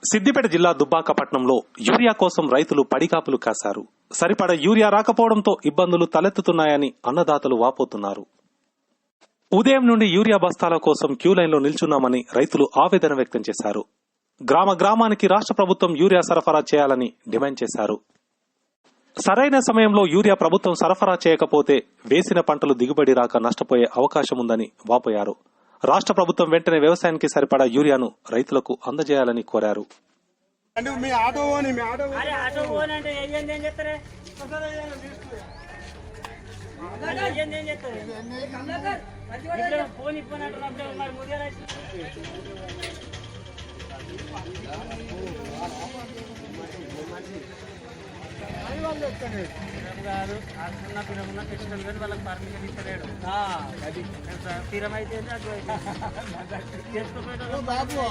సిద్దిపేట జిల్లా దుబ్బాక పట్టణంలో యూరియా కోసం రైతులు పడిగాపులు కాశారు. సరిపడ యూరియా రాకపోవడంతో ఇబ్బందులు తలెత్తుతున్నాయని అన్నదాతలు వాపోతున్నారు. ఉదయం నుండి యూరియా బస్తాల కోసం క్యూలైన్లో నిల్చున్నామని రైతులు ఆవేదన వ్యక్తం చేశారు. గ్రామానికి రాష్ట్ర ప్రభుత్వం యూరియా సరఫరా చేయాలని డిమాండ్ చేశారు. సరైన సమయంలో యూరియా ప్రభుత్వం సరఫరా చేయకపోతే వేసిన పంటలు దిగుబడి రాక నష్టపోయే అవకాశముందని వాపోయారు. రాష్ట్ర ప్రభుత్వం వెంటనే వ్యవసాయానికి సరిపడా యూరియాను రైతులకు అందజేయాలని కోరారు. బాబు